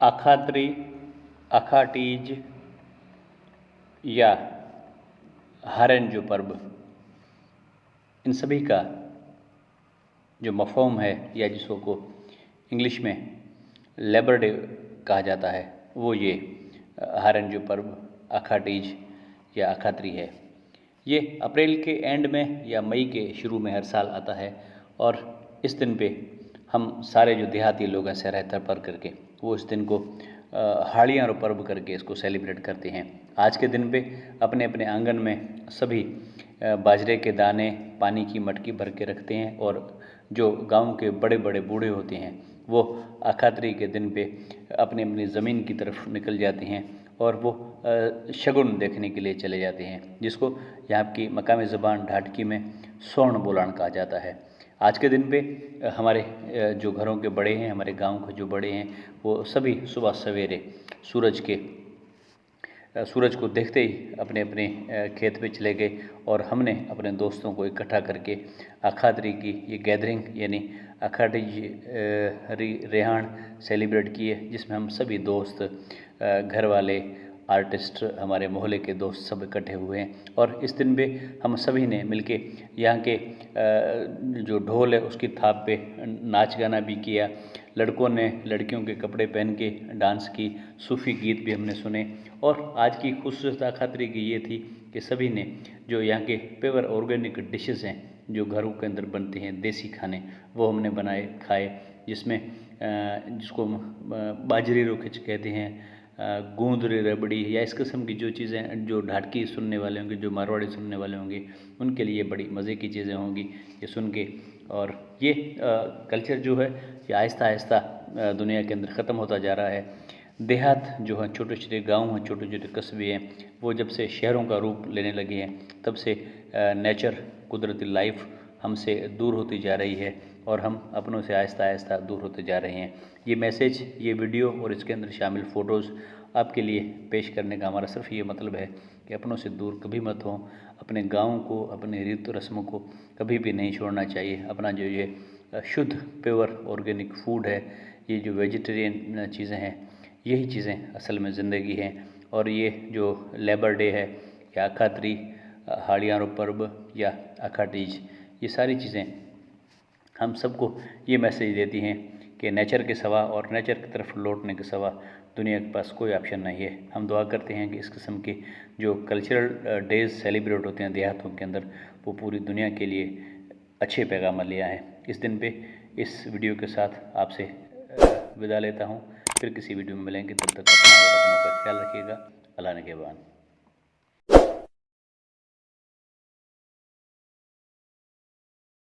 आखात्री, आखातीज या हारेन जो पर्व, इन सभी का जो मफ़हूम है या जिसको इंग्लिश में लेबर डे कहा जाता है, वो ये हारेन जो पर्व आखातीज या आखात्री है। ये अप्रैल के एंड में या मई के शुरू में हर साल आता है और इस दिन पे हम सारे जो देहाती लोग हैं शहर पर करके वो इस दिन को हाड़ियाँ पर्व करके इसको सेलिब्रेट करते हैं। आज के दिन पे अपने अपने आंगन में सभी बाजरे के दाने पानी की मटकी भर के रखते हैं और जो गांव के बड़े बड़े बूढ़े होते हैं वो आखात्री के दिन पे अपनी अपनी ज़मीन की तरफ निकल जाते हैं और वो शगुन देखने के लिए चले जाते हैं, जिसको यहाँ की मकामी ज़बान ढाटकी में स्वर्ण बोलान कहा जाता है। आज के दिन पे हमारे जो घरों के बड़े हैं, हमारे गांव के जो बड़े हैं, वो सभी सुबह सवेरे सूरज को देखते ही अपने अपने खेत पे चले गए और हमने अपने दोस्तों को इकट्ठा करके आखात्री की ये गैदरिंग यानी आखातीज रेहान सेलिब्रेट किए, जिसमें हम सभी दोस्त, घर वाले, आर्टिस्ट, हमारे मोहल्ले के दोस्त सब इकट्ठे हुए हैं और इस दिन पे हम सभी ने मिलके यहाँ के जो ढोल है उसकी थाप पे नाच गाना भी किया। लड़कों ने लड़कियों के कपड़े पहन के डांस की, सूफ़ी गीत भी हमने सुने और आज की खुसूसियत आखात्री की ये थी कि सभी ने जो यहाँ के प्योर ऑर्गेनिक डिशेज़ हैं जो घरों के अंदर बनते हैं देसी खाने, वो हमने बनाए खाए, जिसमें जिसको बाजरी रोखिच कहते हैं, गूंदरी रबड़ी या इस किस्म की जो चीज़ें जो ढाटकी सुनने वाले होंगे, जो मारवाड़ी सुनने वाले होंगे, उनके लिए बड़ी मज़े की चीज़ें होंगी ये सुन के। और ये कल्चर जो है ये आहिस्ता आहिस्ता दुनिया के अंदर ख़त्म होता जा रहा है। देहात जो है, छोटे छोटे गांव हैं, छोटे छोटे कस्बे हैं, वो जब से शहरों का रूप लेने लगे हैं तब से नेचर, कुदरती लाइफ हमसे दूर होती जा रही है और हम अपनों से आहिस्ता आहिस्ता दूर होते जा रहे हैं। ये मैसेज, ये वीडियो और इसके अंदर शामिल फ़ोटोज़ आपके लिए पेश करने का हमारा सिर्फ ये मतलब है कि अपनों से दूर कभी मत हों, अपने गाँव को, अपने रीत रस्मों को कभी भी नहीं छोड़ना चाहिए। अपना जो ये शुद्ध प्योर ऑर्गेनिक फूड है, ये जो वेजिटेरियन चीज़ें हैं, यही चीज़ें असल में ज़िंदगी हैं। और ये जो लेबर डे है या आखात्री, हाड़ियाँ पर्व या आखातीज, ये सारी चीज़ें हम सबको ये मैसेज देती हैं कि नेचर के सिवा और नेचर की तरफ लौटने के सिवा दुनिया के पास कोई ऑप्शन नहीं है। हम दुआ करते हैं कि इस किस्म के जो कल्चरल डेज़ सेलिब्रेट होते हैं देहातों के अंदर, वो पूरी दुनिया के लिए अच्छे पैगाम ले आएँ। इस दिन पे इस वीडियो के साथ आपसे विदा लेता हूँ। फिर किसी वीडियो में मिलेंगे, तब तक अपना और अपनों का ख्याल रखिएगा। अल्लाह ने के बाद।